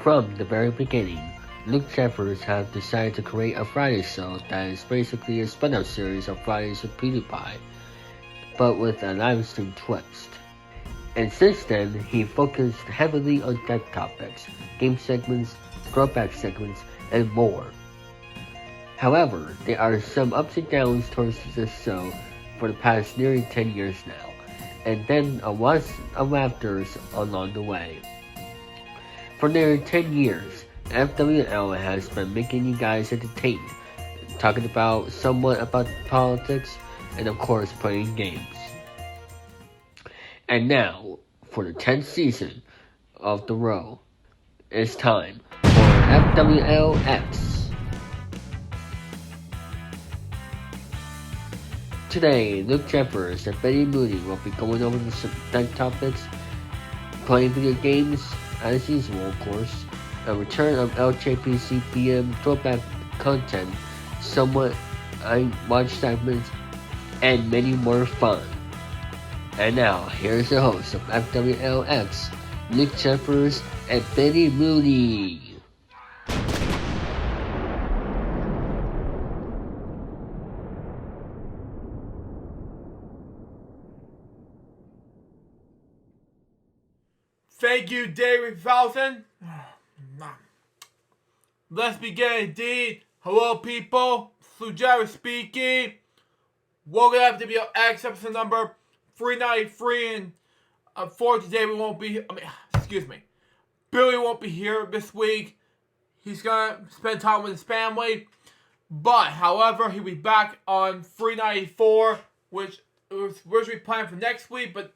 From the very beginning, Luke Jeffers have decided to create a Friday show that is basically a spin-off series of Fridays with PewDiePie, but with a live stream twist. And since then, he focused heavily on tech topics, game segments, throwback segments, and more. However, there are some ups and downs towards this show for the past nearly 10 years now, and then a was of laughters along the way. For nearly 10 years, FwL has been making you guys entertained, talking about somewhat about politics, and of course playing games. And now, for the 10th season of the row, it's time for FwLX. Today, Luke Jeffers and Betty Mooney will be going over some tech topics, playing video games, as usual of course, a return of LJPCPM throwback content, somewhat I watch segments, and many more fun. And now, here's the host of FwLX, Luke Jeffers and Betty Mooney. Thank you, David Falson. Let's begin indeed. Hello, people. Jerry speaking. Welcome to FwLX episode number 393. And unfortunately, today we won't be. Billy won't be here this week. He's gonna spend time with his family. But, however, he'll be back on 394, which was originally planned for next week, but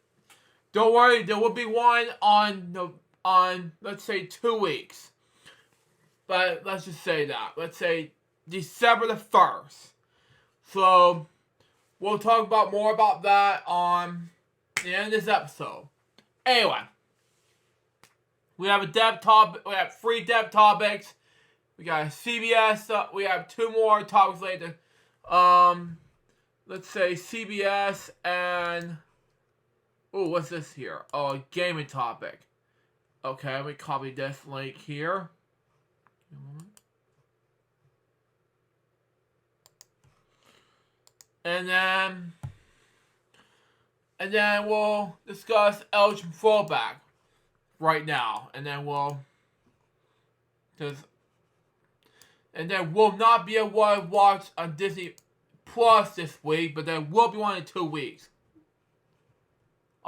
don't worry, there will be one on let's say 2 weeks. But let's just say that. Let's say December the 1st. So we'll talk about more about that on the end of this episode. Anyway, we have we have 3 dev topics. We got CBS. We have 2 more topics later. Let's say CBS and what's this here? Oh, a gaming topic. Okay, let me copy this link here. And then we'll discuss eligible throwback right now. And then we'll not be able to watch on Disney Plus this week, but there will be one in 2 weeks.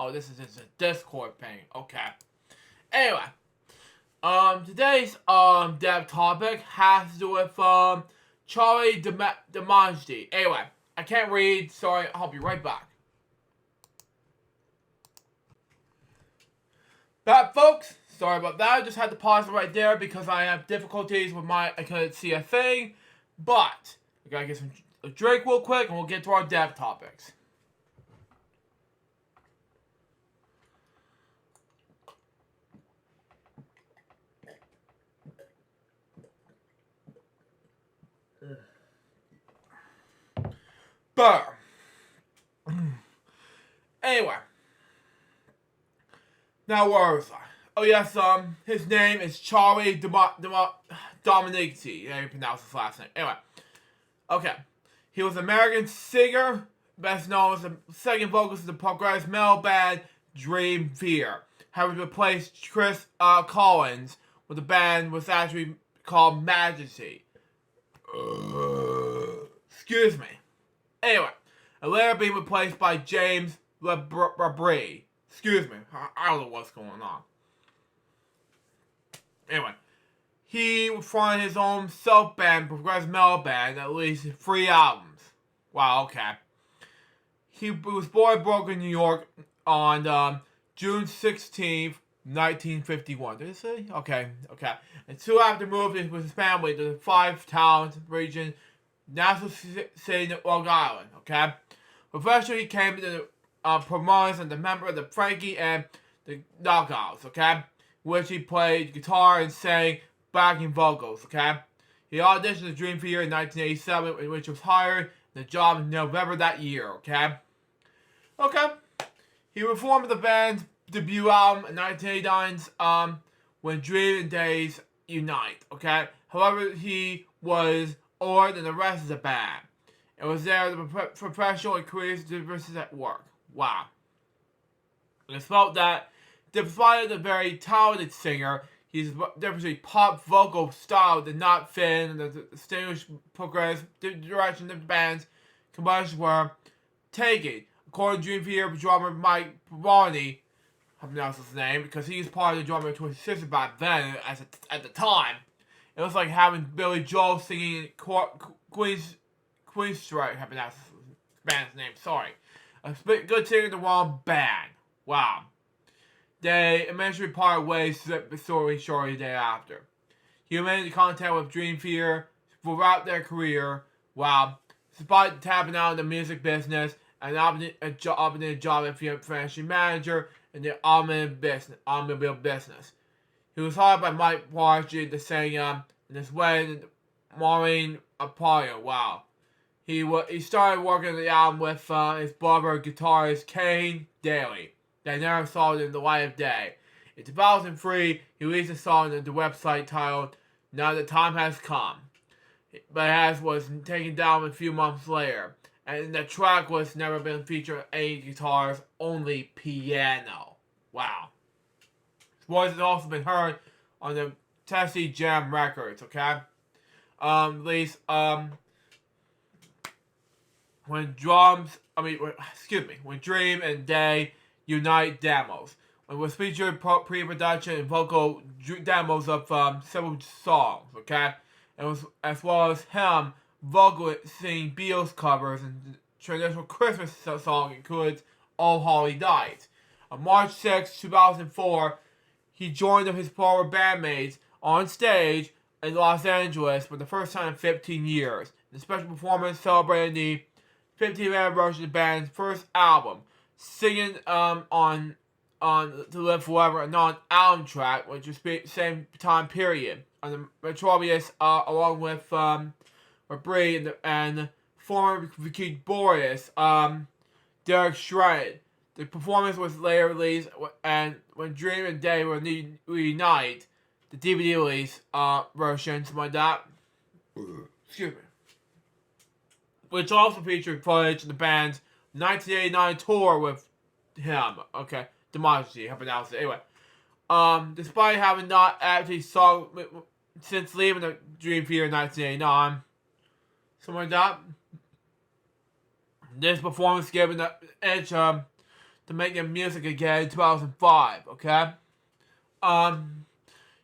Oh, this is a Discord thing. Okay. Anyway, today's dev topic has to do with Charlie DeMonte. Anyway, I can't read. Sorry, I'll be right back. Back, folks. Sorry about that. I just had to pause it right there because I have difficulties with I couldn't see a thing. But I gotta get a drink real quick, and we'll get to our dev topics. But anyway, now where was I? Oh yes, his name is Charlie Dominici. I pronounce his last name. Anyway, okay, he was an American singer, best known as the second vocalist of the progressive metal band Dream Theater, having replaced Chris Collins, with the band was actually called Majesty. Excuse me. Anyway, and later being replaced by James Labrie. Excuse me, I don't know what's going on. Anyway, he fronted his own self-band, progressive metal band, at least 3 albums. Wow, okay. He was born in Brooklyn, New York on June 16th, 1951. Did I say? Okay. And soon after moving with his family to the Five Towns region, National City, Long Island, okay? Professionally, he came to the promoters and the member of the Frankie and the Knockouts, okay? Which he played guitar and sang backing vocals, okay? He auditioned for Dream Theater in 1987, in which he was hired the job in November that year, okay? Okay. He performed the band's debut album in 1989's When Dream Days Unite, okay? However, he was older than the rest of the band. It was there the professional and career differences at work. Wow. And it's about that, despite the very talented singer, his different pop vocal style did not fit in the distinguished progressive direction the band's combinations were taking. According to Dream Theater drummer Mike Barney, I pronounce his name because he's part of the drummer to his sister back then, at the time. It was like having Billy Joel singing Queen's Strike. I pronounce his band's name, sorry. A good singer in the wrong band. Wow. They eventually parted ways shortly thereafter. He remained in contact with Dream Theater throughout their career. Wow. Despite tapping out in the music business and opting a job as a financial manager in the automobile business. He was hired by Mike Walsh to sing in his wedding, Maureen Apollo. Wow. He started working on the album with his brother guitarist Kane Daly. They never saw it in the light of day. In 2003, he released a song on the website titled "Now the Time Has Come," but was taken down a few months later. And the track was never been featured on any guitars, only piano. Wow. His voice has also been heard on the Tessie Jam records, okay? At least, when Dream and Day Unite demos. It was featured pre-production and vocal demos of several songs, okay? It was as well as him vocal singing Beatles covers and traditional Christmas song includes "Oh Holly Dies." On March 6, 2004, he joined his former bandmates on stage in Los Angeles for the first time in 15 years. The special performance celebrated the 15th anniversary of the band's first album, singing on "To Live Forever," a non-album track, which was same time period on the Metropolis, along with Bree and former keyboardist Derek Shred. The performance was later released, and when Dream and Day were reunite, the DVD release version, something like that. Excuse me. Which also featured footage of the band's 1989 tour with him. Okay, Democracy, I pronounce it. Anyway, despite having not actually sung since leaving the Dream Theater in 1989, something like that, this performance gave him the edge to making music again in 2005. Okay,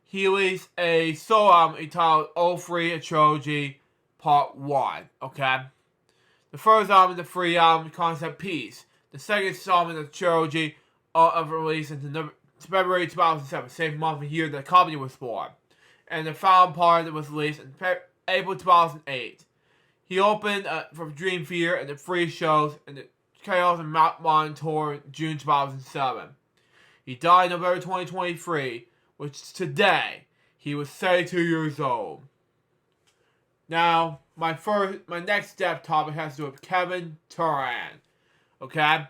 he released a solo album entitled "Oh Free a Trilogy Part 1. Okay. The first album is the free album concept piece. The second song in the trilogy of release in February 2007, same month and year the company was born. And the final part was released in April 2008. He opened for Dream Theater and the free shows in the Chaos and Mount Mon tour in June 2007. He died in November 2023, which is today. He was 32 years old. Now, my next step topic has to do with Kevin Turan. Okay?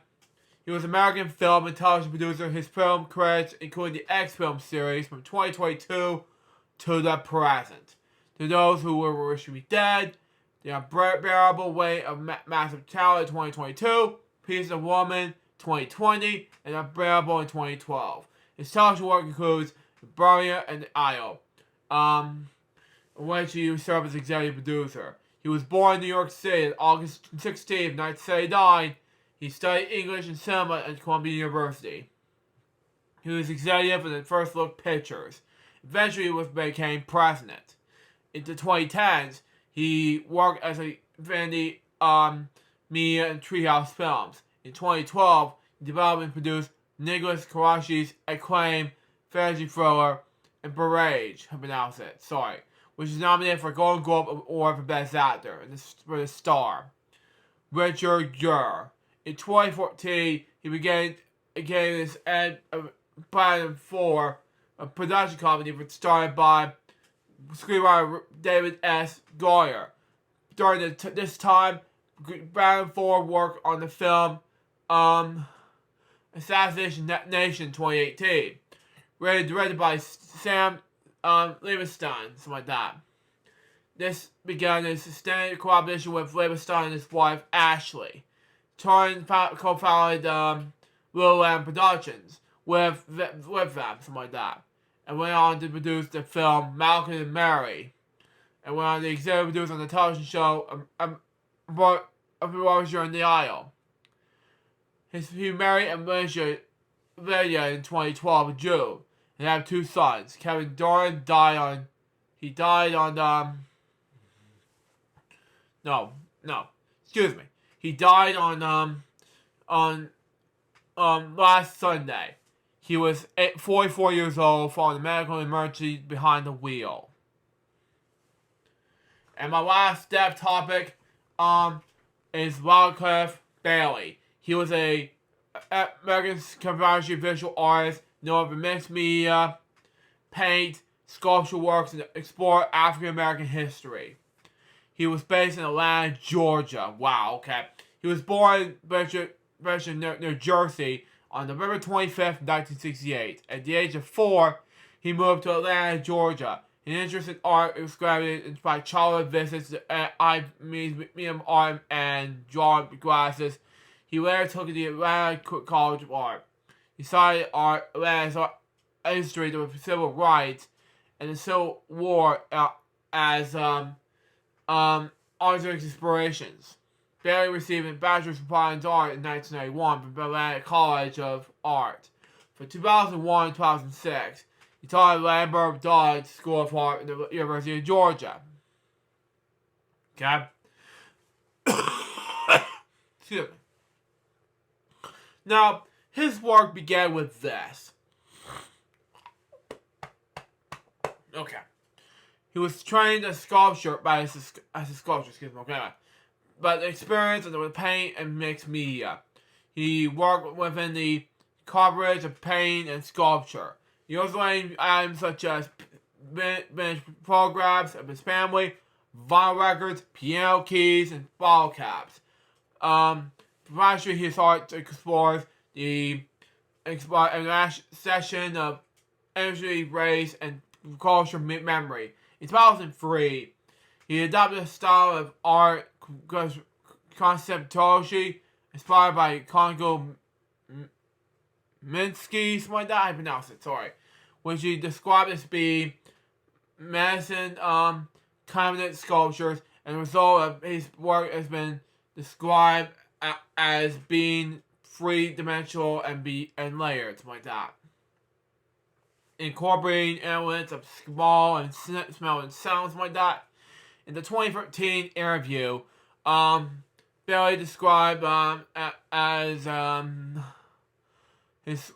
He was an American film and television producer. His film credits include the X-Film series from 2022 to the present. To those who were wishing me dead, The Unbearable Weight of Massive Talent 2022, Piece of Woman 2020, and Unbearable in 2012. His television work includes Brilliant and The Idol. In which he served as executive producer. He was born in New York City on August 16, 1979. He studied English and cinema at Columbia University. He was executive in the First Look Pictures. Eventually, he became president. In the 2010s, he worked as a Vanity Media and Treehouse Films. In 2012, he developed and produced Nicholas Karashi's acclaimed fantasy thriller and Barrage, I pronounce it, sorry, which is nominated for a Golden Globe Award for Best Actor for the star, Richard Gere. In 2014, he began his Platinum 4, a production company started by screenwriter David S. Goyer. During this time, Platinum 4 worked on the film Assassination Nation 2018. Directed by Sam Livingston, something like that. This began a sustained collaboration with Livingston and his wife Ashley. Torrin co-founded FwL Productions with them, something like that, and went on to produce the film Malcolm and Mary, and went on to executive produce on the television show Roger in the Isle. He married and Lydia in 2012 in June, and have 2 sons. Kevin Doran died on. He died on excuse me. He died on last Sunday. He was 44 years old following a medical emergency behind the wheel. And my last step topic is Wycliffe Bailey. He was a American contemporary visual artist known for mixed media, paint, sculpture works, and explore African American history. He was based in Atlanta, Georgia. Wow, okay. He was born in New Jersey on November 25th, 1968. At the age of 4, he moved to Atlanta, Georgia. His interest in art was gravitated by childhood visits to museum art and drawing classes. He later took the Atlanta College of Art. He studied Atlanta's art history to civil rights and the Civil War as artistic inspirations. Bailey received a Bachelor's of Fine Art in 1991 from Atlanta College of Art. For 2001 and 2006, he taught at Lambert Dodge School of Art at the University of Georgia. Okay? Excuse me. Now, his work began with this. Okay. He was trained as a sculptor but the experience with paint and mixed media. He worked within the coverage of paint and sculpture. He also made items such as finished photographs of his family, vinyl records, piano keys, and bottle caps. Professionally, his art explores the intersection of energy, race, and cultural memory. In 2003, he adopted a style of art conceptuology inspired by Kongo Minsky, something like that. I pronounced it, sorry. Which he described as being medicine, cabinet sculptures, and the result of his work has been described as being three-dimensional and layered, something like that. Incorporating elements of smell and sound, something like that. In the 2013 interview, Bailey described as his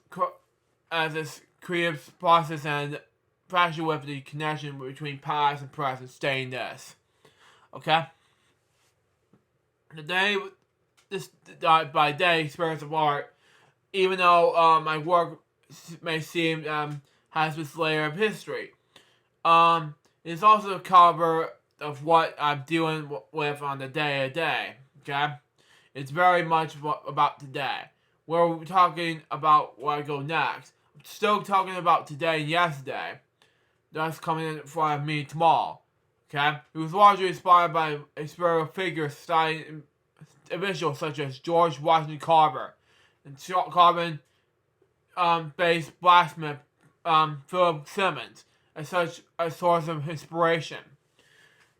creative process and passion with the connection between past and present, stating this. Okay? By day experience of art, even though my work may seem has this layer of history, it's also a cover of what I'm dealing with on the day-to-day. Okay, it's very much about today. Where we're talking about where I go next. I'm still talking about today and yesterday. That's coming in front of me tomorrow. Okay, it was largely inspired by experimental figures studying individuals such as George Washington Carver and carbon based blacksmith Philip Simmons as such a source of inspiration.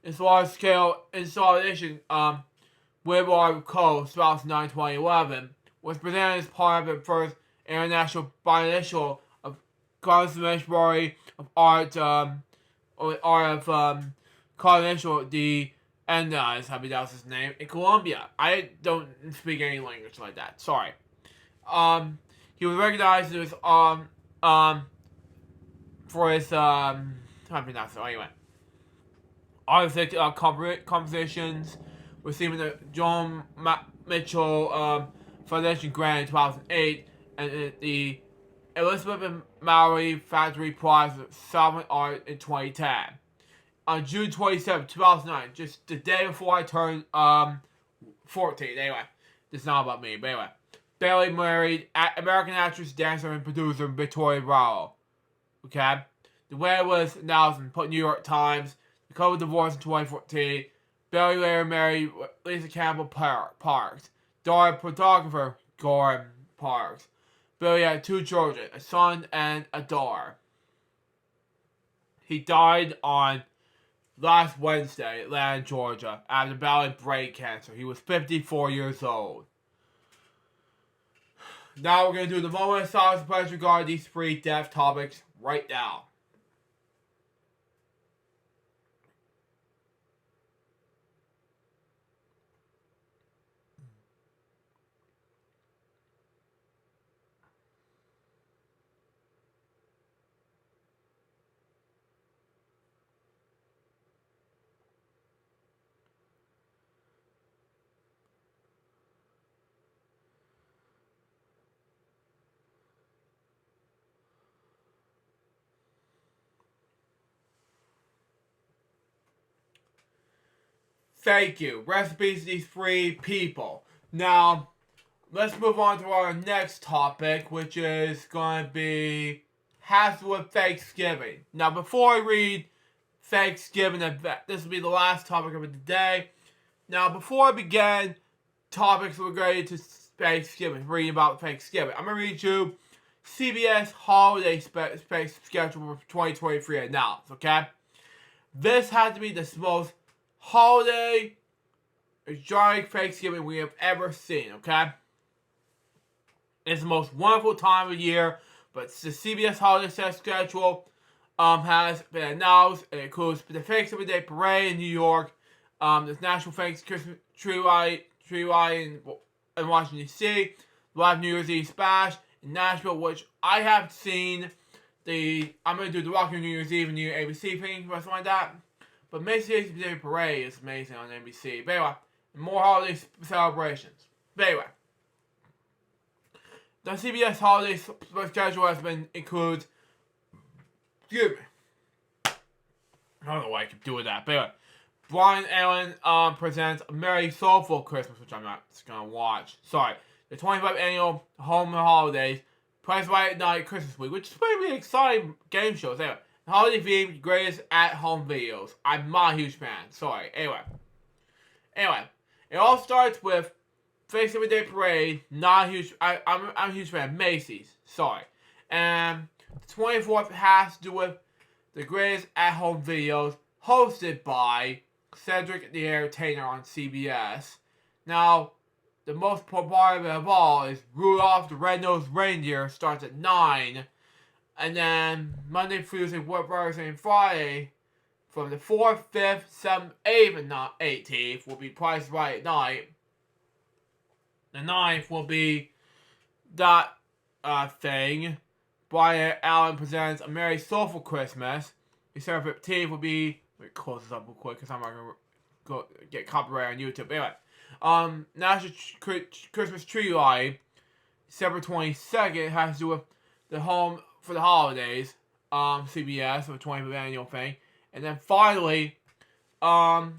Its large-scale installation Woodward Cove, 2009-2011, was presented as part of the first international biennial of Conservatory of Art, Conservatory de Andes, how we pronounce his name, in Colombia. I don't speak any language like that. Sorry. He was recognized as for his how do I pronounce it? Anyway, artistic compositions, receiving the John Mitchell Foundation grant in 2008, and the Elizabeth and Mallory Factory Prize for Solvent Art in 2010. On June 27, 2009, just the day before I turned 14. Anyway, this is not about me, but anyway. Bailey married American actress, dancer, and producer Victoria Rowell. Okay? The wedding was announced in the New York Times. The couple divorced in 2014. Billy later married Lisa Campbell Parks. Daughter photographer Gordon Parks. Billy had 2 children, a son and a daughter. He died on last Wednesday in Atlanta, Georgia, after battling brain cancer. He was 54 years old. Now we're going to do the moment of silence and pledge regarding these 3 death topics right now. Thank you. Recipes to these 3 people. Now, let's move on to our next topic, which is going to be has with Thanksgiving. Now, before I read Thanksgiving, this will be the last topic of the day. Now, before I begin topics related to Thanksgiving, reading about Thanksgiving, I'm going to read you CBS holiday schedule for 2023 announced, okay? This has to be the most holiday exotic Thanksgiving we have ever seen, okay? It's the most wonderful time of year, but the CBS holiday schedule has been announced. It includes the Thanksgiving Day Parade in New York, there's National Christmas Tree Light in Washington, D.C., live New Year's Eve Splash in Nashville, which I have seen. I'm going to do the Rockin' New Year's Eve and New ABC thing, or something like that. But Macy's Day Parade is amazing on NBC. But anyway, more holiday celebrations. But anyway, the CBS holiday schedule has been includes. Excuse me. I don't know why I keep doing that. But anyway, Brian Allen presents A Merry Soulful Christmas, which I'm not going to watch. Sorry. The 25th annual Home and Holidays, Price Right at Night Christmas Week, which is pretty exciting game shows. Anyway, holiday themed greatest at-home videos. I'm not a huge fan. Sorry. Anyway, it all starts with Thanksgiving Day Parade. Not a huge. I'm a huge fan. Macy's. Sorry. And the 24th has to do with the greatest at-home videos, hosted by Cedric the Entertainer on CBS. Now, the most popular of all is Rudolph the Red-Nosed Reindeer. Starts at 9. And then Monday, Tuesday, Thursday, and Friday, from the 4th, 5th, 7th, 8th, and 18th, will be Price Right at Night. The 9th will be that thing. Brian Allen presents A Merry Soulful Christmas. December 15th will be. Let me close this up real quick because I'm not going to get copyright on YouTube. Anyway, National Christmas Tree Light. December 22nd has to do with the home for the holidays, CBS, the 25th annual thing. And then finally, New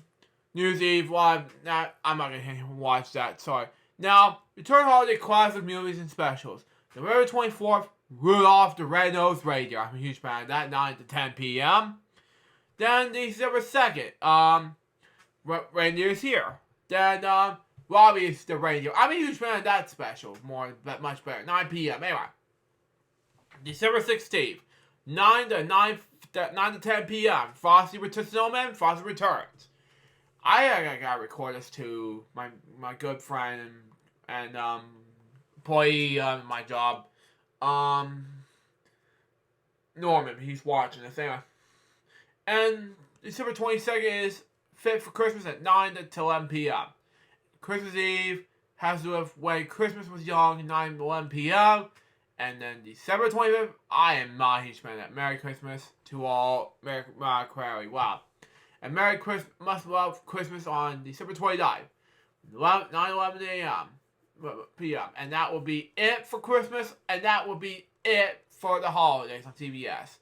Year's Eve Live. I'm not going to watch that, sorry. Now, return holiday classic movies and specials. November 24th, Rudolph the Red-Nosed Reindeer. I'm a huge fan of that, 9 to 10 p.m. Then December 2nd, Reindeer's Here. Then, Robbie's the Reindeer. I'm a huge fan of that special. Much better. 9 p.m. Anyway. December 16th, 9 to 10 p.m. Frosty Snowman, Frosty Returns. I gotta record this to my good friend and employee in my job, Norman. He's watching this anyway. And December 22nd is Fit for Christmas at 9 to 11 p.m. Christmas Eve has to do with when Christmas was young, 9 to 11 p.m. And then December 25th, I am not a huge fan of that. Merry Christmas to all. Merry Quarry. Wow. And Merry Christmas, must love Christmas on December 29th, 9-11 a.m. p.m. And that will be it for Christmas. And that will be it for the holidays on CBS.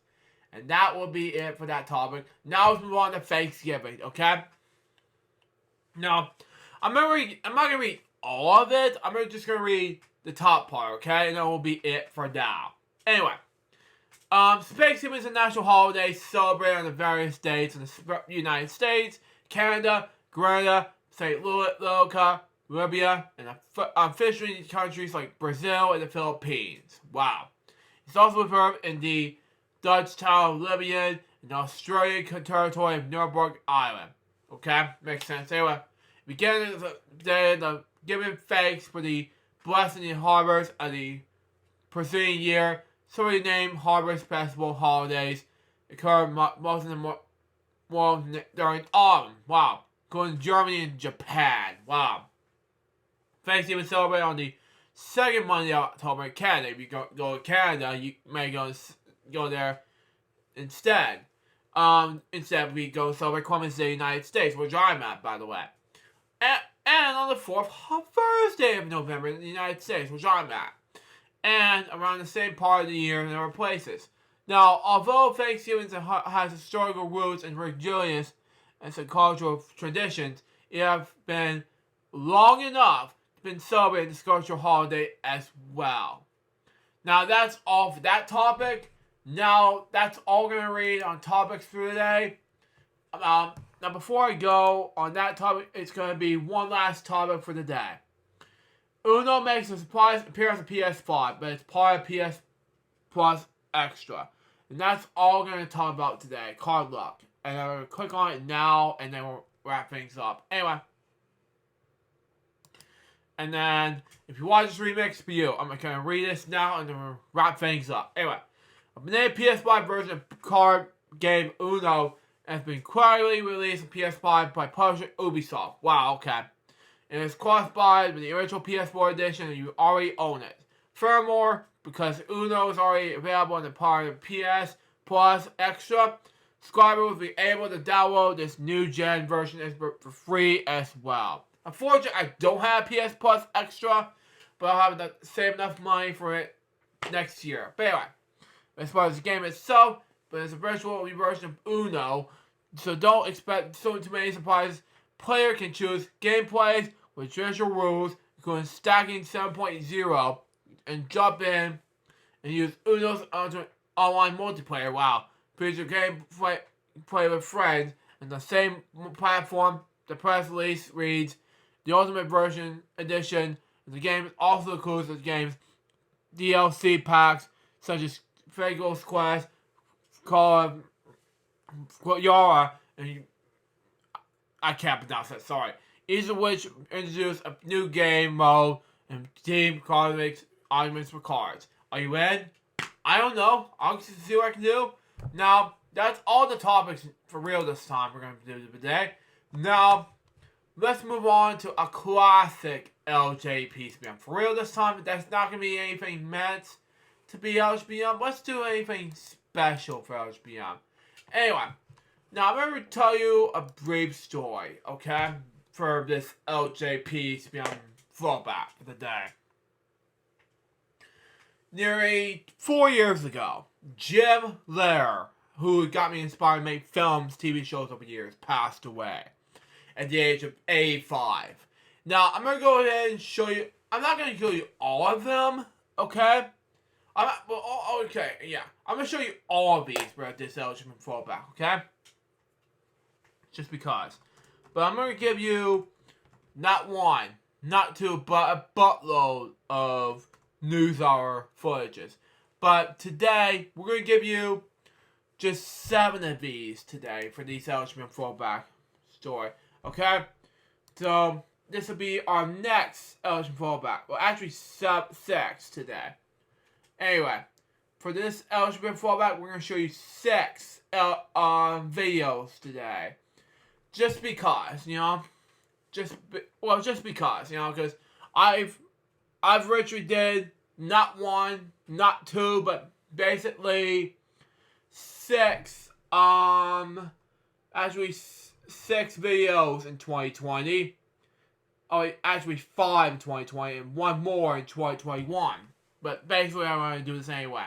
And that will be it for that topic. Now let's move on to Thanksgiving, okay? Now, I'm not going to read all of it. I'm just going to read the top part, okay? And that will be it for now. Anyway, Thanksgiving is a national holiday celebrated on the various dates in the United States, Canada, Grenada, St. Lucia, Libya, and fishing countries like Brazil and the Philippines. Wow. It's also observed in the Dutch town of Libyan and the Australian territory of Newburgh Island. Okay? Makes sense. Anyway, beginning of the day of giving thanks for the blessing and harvest of the preceding year. Some of the named Harvest Festival holidays occur most of them during autumn. Wow. Going to Germany and Japan. Wow. Thanksgiving celebrated on the second Monday of October in Canada. If you go to Canada, you may go there instead. Instead, we go celebrate Columbus Day, United States, which I'm at, by the way. And on the 4th Thursday of November in the United States, which I'm at. And around the same part of the year in other places. Now, although Thanksgiving has historical roots and religious and some cultural traditions, it has been long enough been celebrated this cultural holiday as well. Now, that's all for that topic. Now, that's all we're going to read on topics for today. Now, before I go on that topic, it's going to be one last topic for the day. Uno makes a surprise appearance on PS5, but it's part of PS Plus Extra. And that's all we're going to talk about today. Card luck. And I'm going to click on it now, and then we'll wrap things up. Anyway. And then, if you watch this remix for you, I'm going to read this now, and then we'll wrap things up. Anyway. A banana PS5 version of card game Uno has been quietly released on PS5 by publisher Ubisoft. Wow, okay. And it's cross-buy with the original PS4 edition, and you already own it. Furthermore, because Uno is already available on the part of PS Plus Extra, subscribers will be able to download this new gen version for free as well. Unfortunately, I don't have PS Plus Extra, but I'll have to save enough money for it next year. But anyway, as far as the game itself, but it's a virtual version of Uno, so don't expect too many surprises. Player can choose gameplays with traditional rules, including stacking 7.0, and jump in and use Uno's online multiplayer. Wow. Feature gameplay with friends on the same platform. The press release reads, the Ultimate Version Edition of the game also includes the game's DLC packs, such as Fagel's Quest, Call of Yara, and I can't pronounce that, sorry. Each of which introduce a new game mode and team arguments for cards. Are you in? I don't know. I'll see what I can do. Now, that's all the topics for real this time we're going to do today. Now, let's move on to a classic LJP spam. For real this time, that's not going to be anything meant to be LHBM. Let's do anything special for LHBM. Anyway, now I'm going to tell you a brief story, okay? For this LJP spam throwback for the day. Nearly 4 years ago, Jim Lehrer, who got me inspired to make films, TV shows over the years, passed away at the age of 85. Now, I'm going to go ahead and show you, I'm not going to show you all of them, okay? Okay, yeah. I'm going to show you all of these for this eligible throwback, okay? Just because. But I'm going to give you not one, not two, but a buttload of news hour footages. But today, we're going to give you just 7 of these today for these eligible throwback story, okay? So, this will be our next eligible throwback. Well, actually, 6 today. Anyway, for this eligible throwback, we're going to show you 6 videos today. Just because, you know, just because, you know, because I've literally did not 1, not 2, but basically 6, actually 6 videos in 2020. Oh, actually 5 in 2020 and 1 more in 2021. But basically, I'm going to do this anyway.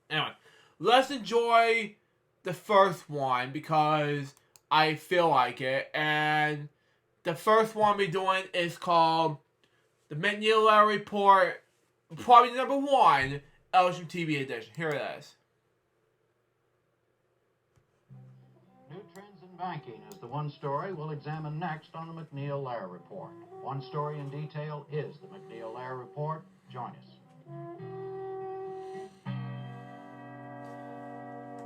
Anyway, let's enjoy the first one because I feel like it. And the first one we're doing is called The Mid-Year Report. Probably number 1 Elsham TV edition. Here it is. New trends in banking is the one story we'll examine next on the McNeil-Lehrer Report. One story in detail is the McNeil-Lehrer Report. Join us.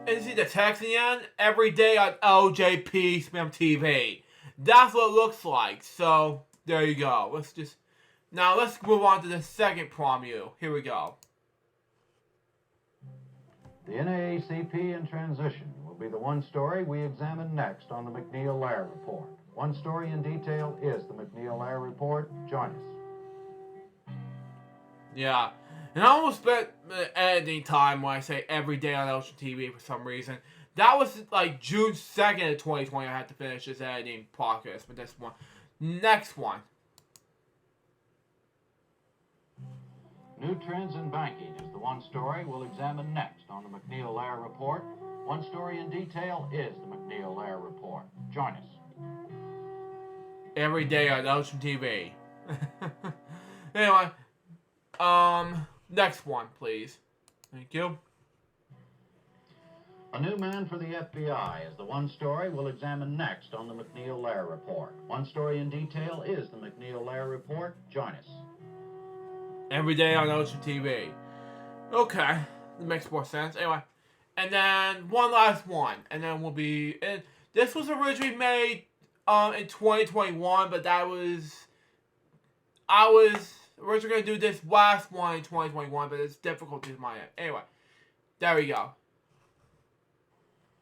And you see the text again? Every day on LJP Spam TV. That's what it looks like. So, there you go. Now let's move on to the second promu. Here we go. The NAACP in transition will be the one story we examine next on the McNeil-Lehrer Report. One story in detail is the McNeil-Lehrer Report. Join us. Yeah. And I almost spent editing time when I say every day on Elsham TV for some reason. That was like June 2nd of 2020 I had to finish this editing podcast. But this one. Next one. New trends in banking is the one story we'll examine next on the McNeil-Lehrer Report. One story in detail is the McNeil-Lehrer Report. Join us. Every day on Elsham TV. Anyway. Next one, please. Thank you. A new man for the FBI is the one story we'll examine next on the McNeil-Lehrer Report. One story in detail is the McNeil-Lehrer Report. Join us. Every day on Ocean TV. Okay, that makes more sense. Anyway, and then one last one, and then we'll be. And this was originally made in 2021, but I was originally gonna do this last one in 2021, but it's difficult to my end. Anyway, there we go.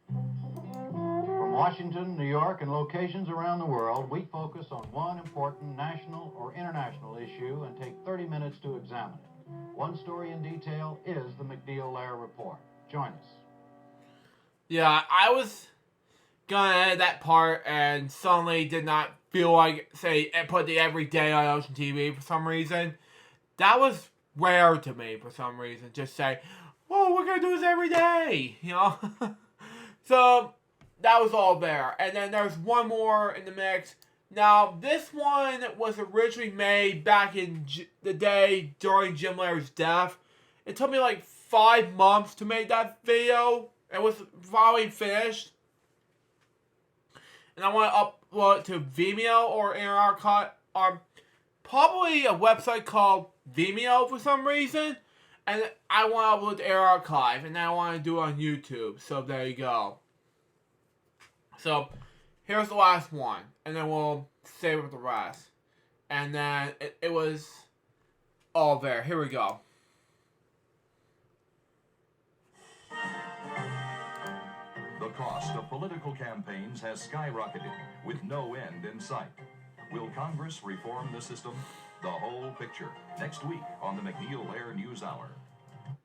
From Washington, New York, and locations around the world, we focus on one important national or international issue and take 30 minutes to examine it. One story in detail is the McNeil-Lehrer Report. Join us. Yeah, I was gonna edit that part and suddenly did not feel like, put the every day on Ocean TV for some reason. That was rare to me for some reason. Just say, oh, we're gonna do this every day, you know? So, that was all there. And then there's one more in the mix. Now, this one was originally made back in the day during Jim Lehrer's death. It took me like 5 months to make that video. It was finally finished. And I want to upload it to Vimeo or Air Archive, or probably a website called Vimeo for some reason. And I want to upload to Air Archive, and then I want to do it on YouTube. So there you go. So here's the last one, and then we'll save it with the rest. And then it was all there. Here we go. The cost of political campaigns has skyrocketed with no end in sight. Will Congress reform the system? The whole picture next week on the McNeil-Lehrer News Hour.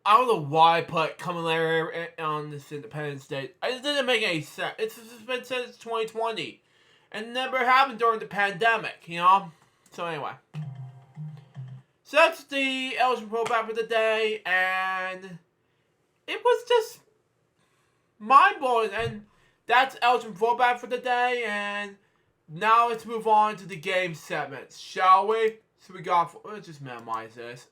I don't know why I put coming later on this Independence Day. It just didn't make any sense. It's been since 2020. And never happened during the pandemic, you know? So anyway. So that's the Elsham program for the day. And it was just mind-blowing. And that's Elsham program for the day. And now let's move on to the game segments, shall we? So let's just minimize this.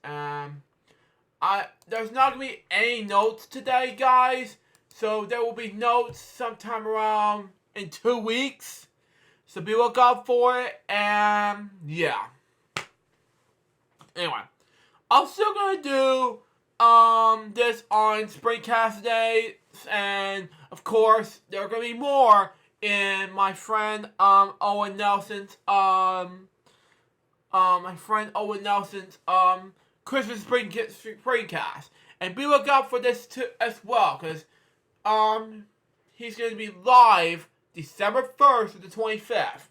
There's not going to be any notes today, guys. So there will be notes sometime around in 2 weeks. So be look out for it. And yeah. Anyway. I'm still going to do this on Springcast Day. And of course, there are going to be more in my friend Owen Nelson's Christmas Springcast. And be look out for this too as well, because he's going to be live December 1st to the 25th.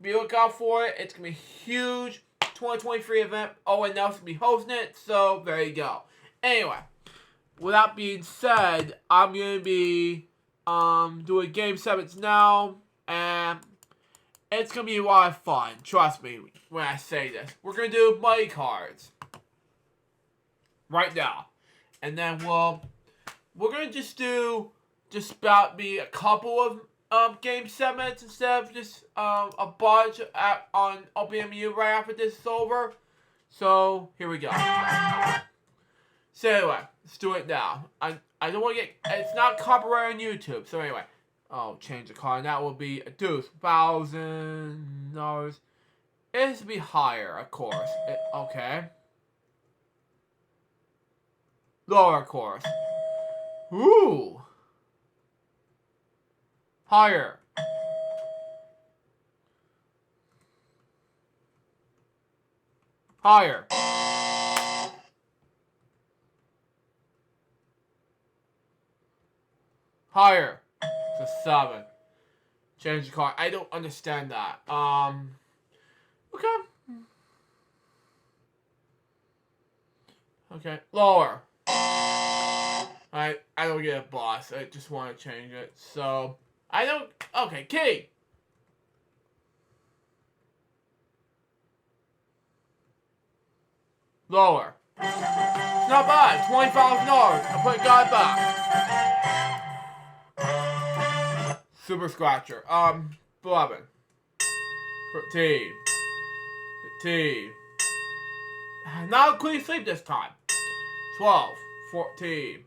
Be look out for it. It's going to be a huge 2023 event. Owen Nelson will be hosting it, so there you go. Anyway, with that being said, I'm going to be doing game segments now, and it's going to be a lot of fun. Trust me when I say this. We're going to do money cards right now. And then we're going to just do about be a couple of game segments instead of just a bunch on OPMU right after this is over. So, here we go. So anyway, let's do it now. I don't want to get, it's not copyright on YouTube. So anyway, I'll change the car. And that will be $2,000. It has to be higher, of course. Okay. Lower, of course. Ooh. Higher. Higher. Higher. It's a 7. Change the car. I don't understand that. Okay. Okay. Lower. I don't get it, boss. I just want to change it. So, I don't... Okay, key. Lower. It's not bad. $20,000. I put God back. Super Scratcher. 11. 13. 15. Not clean sleep this time. 12. 14.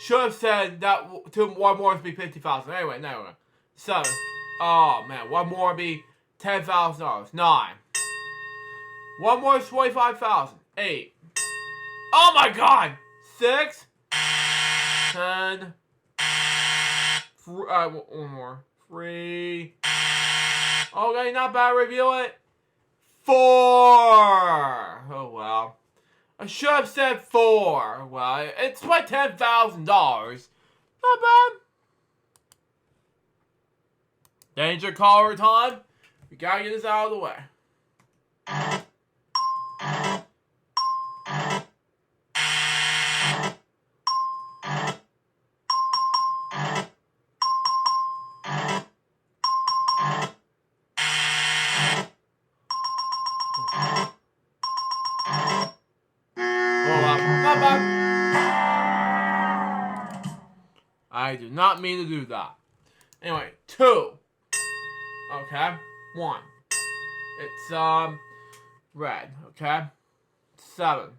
Should have said that one more would be 50,000. Anyway, no. 7. Oh man, one more would be $10,000. 9. One more is 25,000. 8. Oh my god! 6. 10. One more. 3. Okay, not bad. Reveal it. 4. Oh well. I should have said 4. Well, it's my $10,000. Not bad. Danger caller time. We gotta get this out of the way. Not bad. I do not mean to do that. Anyway, 2. Okay. 1. It's red. Okay. 7.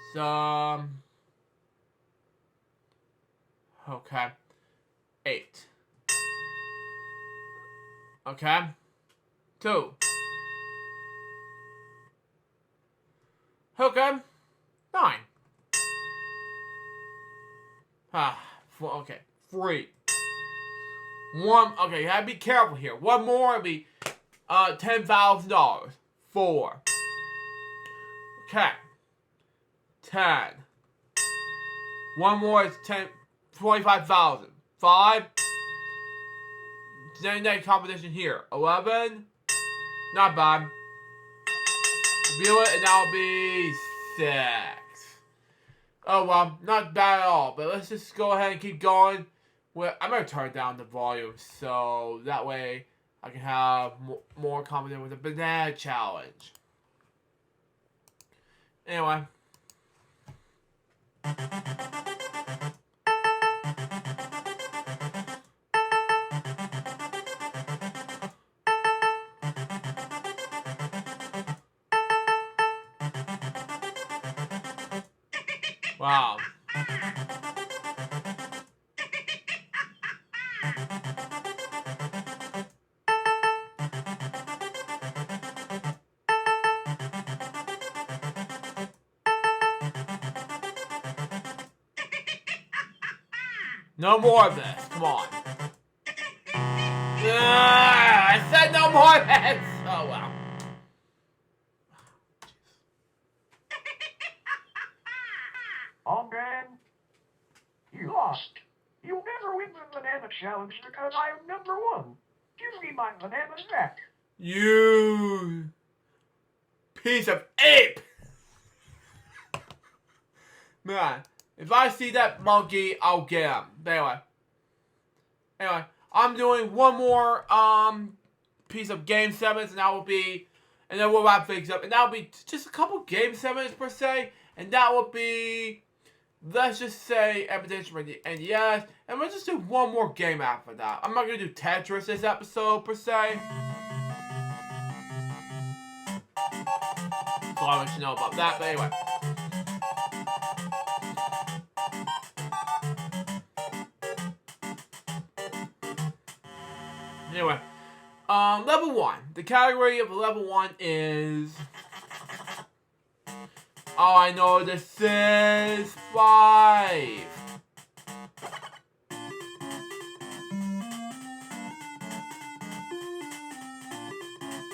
It's okay. 8. Okay. 2. Okay. 9. Okay. 3. 1. Okay, you gotta be careful here. One more would be $10,000. 4. Okay. 10. One more is 25,000. 5. Next competition here. 11. Not bad. View it, and that'll be 6. Oh well, not bad at all. But let's just go ahead and keep going. Well, I'm gonna turn down the volume so that way I can have more confidence with the banana challenge. Anyway. Wow. No more of this. Come on. I said no more of this. Oh, well. Oh, man. You lost. You'll never win the banana challenge because I'm number 1. Give me my bananas back. You piece of ape. Man, if I see that monkey, I'll get him. Anyway, I'm doing one more piece of Game 7s, and that will be, and then we'll wrap things up, and that will be just a couple Game 7s per se, and that will be, let's just say, Expedition for the NES, and we'll just do one more game after that. I'm not gonna do Tetris this episode per se. all I want you to know about that. But anyway. Anyway, level 1. The category of level 1 is... Oh, I know this is 5.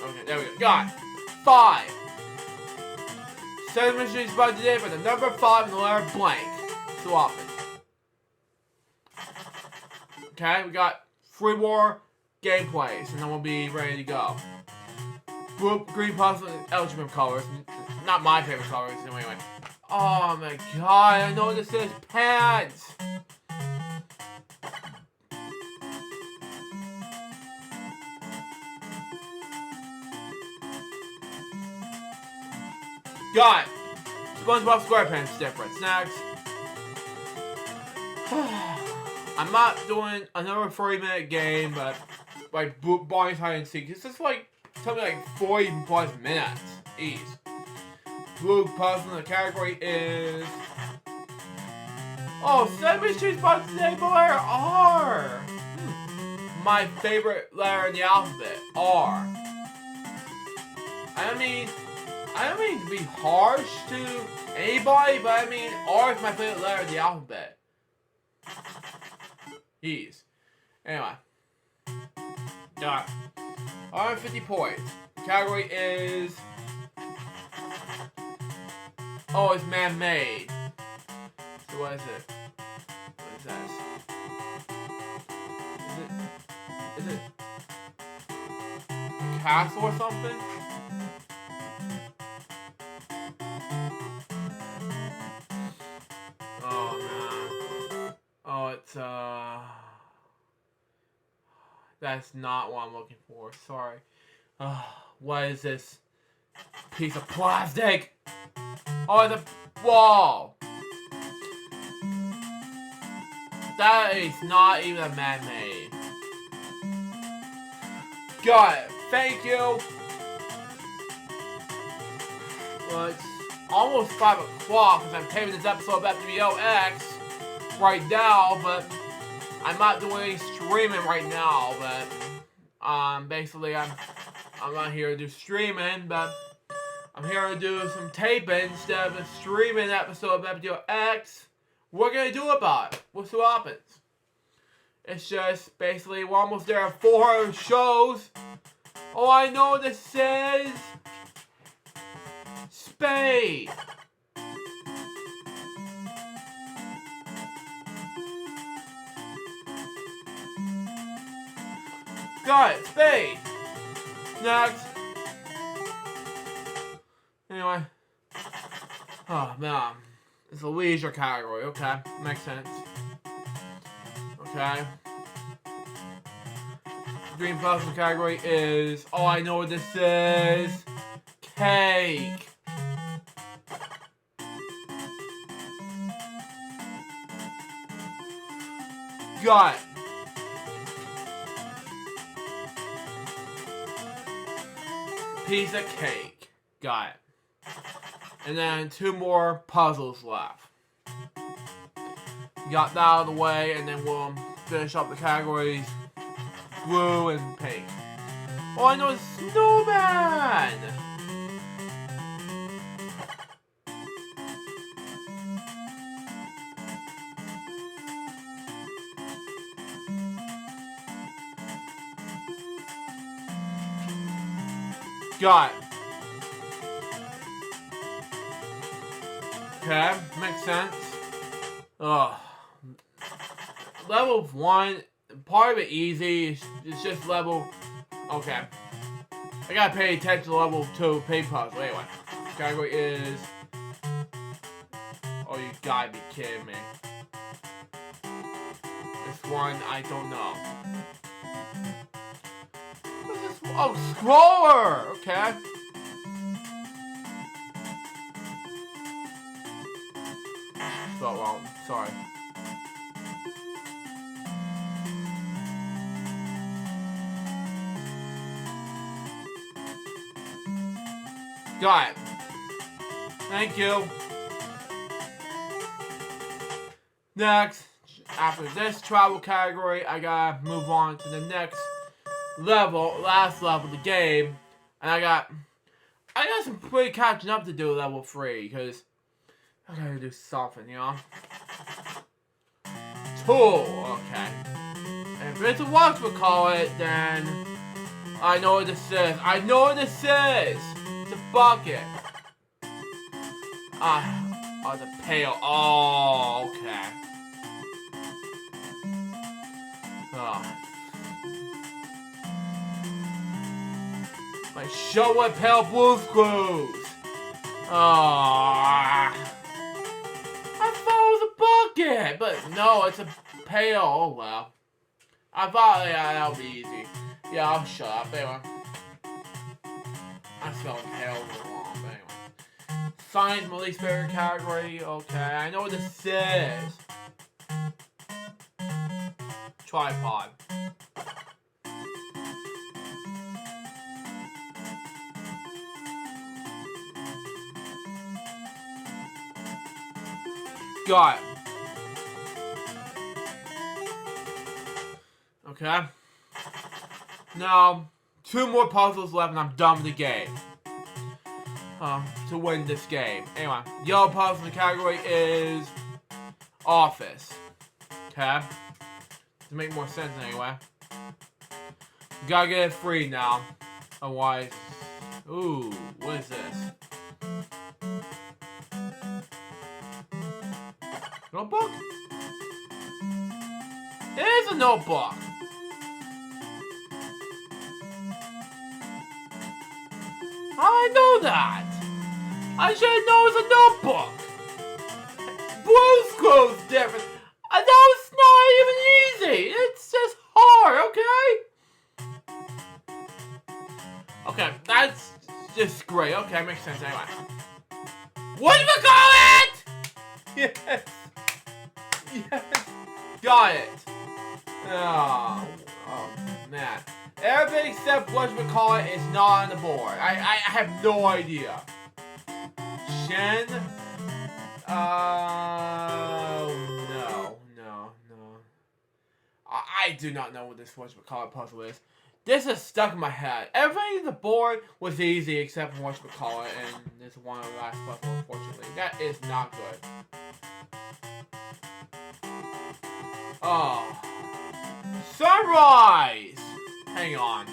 Okay, there we go. Got it. 5. 7 mysteries by today for the number 5 and the letter blank. So often. Okay, we got 3 more gameplays, and then we'll be ready to go. Blue, green, puzzle, and algebra colors. Not my favorite colors, anyway. Oh my god, I know this is pants! Got it! SpongeBob SquarePants difference. Next. I'm not doing another 30-minute game, but like Barney's hide and seek. It's just like something like 40 plus minutes each. Blue puzzle. The category is seven mysteries by today by letter R. My favorite letter in the alphabet, R. I don't mean to be harsh to anybody, but I mean R is my favorite letter in the alphabet. Jeez. Anyway. Got 150 points. The category is... Oh, it's man-made. So what is it? What is this? Is it a castle or something? Oh, man. Oh, it's, that's not what I'm looking for. Sorry. What is this piece of plastic? Oh, it's a wall. That is not even a man-made. Got it. Thank you. Well, it's almost 5 o'clock because I'm taping this episode of FwL right now, but I'm not doing any streaming right now, but basically I'm not here to do streaming, but I'm here to do some taping instead of a streaming episode of FwL. What can I do about it? What's what happens? It's just basically we're almost there at 400 shows. Oh, I know what this says. Spade. Got it, spade. Next. Anyway. Oh, man. It's a leisure category, okay. Makes sense. Okay. Green puzzle category is... Oh, I know what this is. Cake. Got it. Piece of cake. Got it. And then 2 more puzzles left. Got that out of the way, and then we'll finish up the categories blue and pink. Oh, I know, snowman! Got it. Okay, makes sense. Ugh. Level 1, part of it easy. It's just level... Okay. I gotta pay attention to level 2 pig puzzle. Anyway, category is... Oh, you gotta be kidding me. This one, I don't know. What's this? Oh, scroller! Okay. Spelled wrong. Sorry. Got it. Thank you. Next, after this travel category, I gotta move on to the next level, last level of the game. And I got some pretty catching up to do level 3, because I gotta do something, you know? Tool, okay. And if it's a whatchamacallit, then I know what this is. I know what this is! It's a bucket. Oh, the pail. Oh, okay. Oh. My shovel pail blue screws. Oh. I thought it was a bucket, but no, it's a pail. Oh well. I thought that would be easy. Yeah, I'll shut up. Anyway. I smell pail wrong, but anyway. Science my least favorite category. Okay, I know what this is. Tripod. Got it. Okay. Now, 2 more puzzles left and I'm done with the game. To win this game. Anyway, yellow puzzle in the category is office. Okay. To make more sense anyway. Gotta get it free now. Otherwise. Ooh, what is this? Notebook? It is a notebook. I know that. I should know it's a notebook. Blue screw's different. I know it's not even easy. It's just hard, okay? Okay, that's just great. Okay, makes sense anyway. What do you call it? Yes. Yes. Got it. Oh man. Everything except whatchamacallit is not on the board. I have no idea. Shen? No. I do not know what this whatchamacallit puzzle is. This is stuck in my head. Everything on the board was easy except for whatchamacallit, and this one of the last puzzle, unfortunately. That is not good. Oh. Sunrise! Hang on.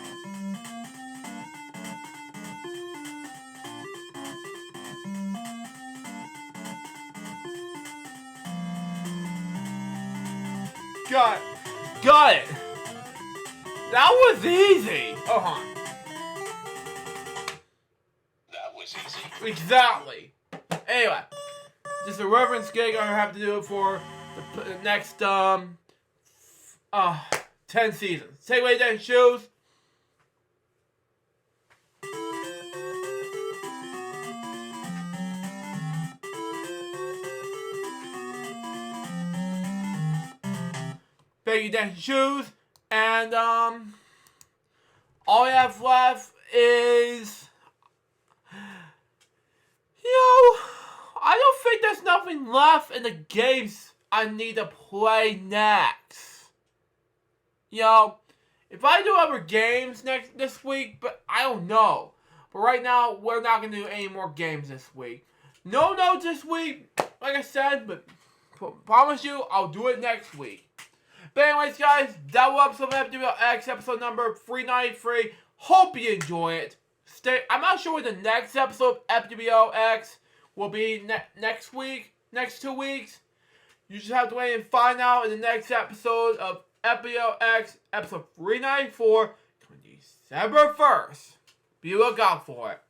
Got it! That was easy! Oh, huh. That was easy. Exactly. Anyway, just a reference gig. I'm gonna have to do it for the next 10 seasons. Take away them shoes. Baggy dancing shoes, and all I have left is, I don't think there's nothing left in the games I need to play next. If I do other games this week, but I don't know. But right now, we're not gonna do any more games this week. No notes this week, like I said, but promise you, I'll do it next week. But anyways, guys, that was episode of FwL episode number 393. Hope you enjoy it. I'm not sure when the next episode of FwL will be next week, next 2 weeks. You just have to wait and find out in the next episode of FwL episode 394, coming December 1st. Be look out for it.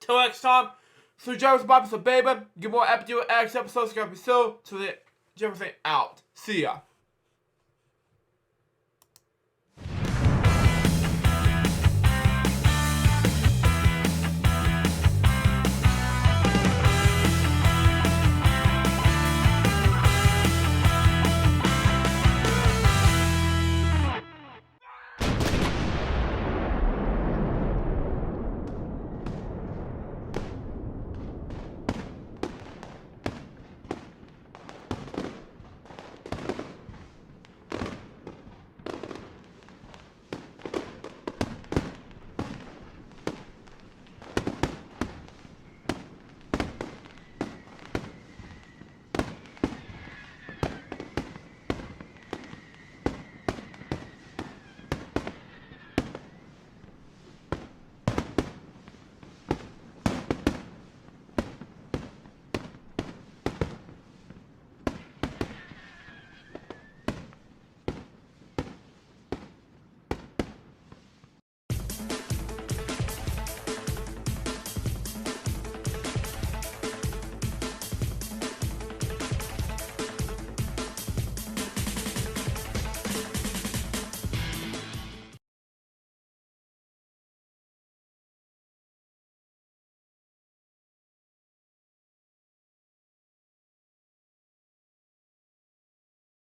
Till next time, so Jarvis Bob, so baby, get more FwL episodes coming soon. So that Jefferson out. See ya.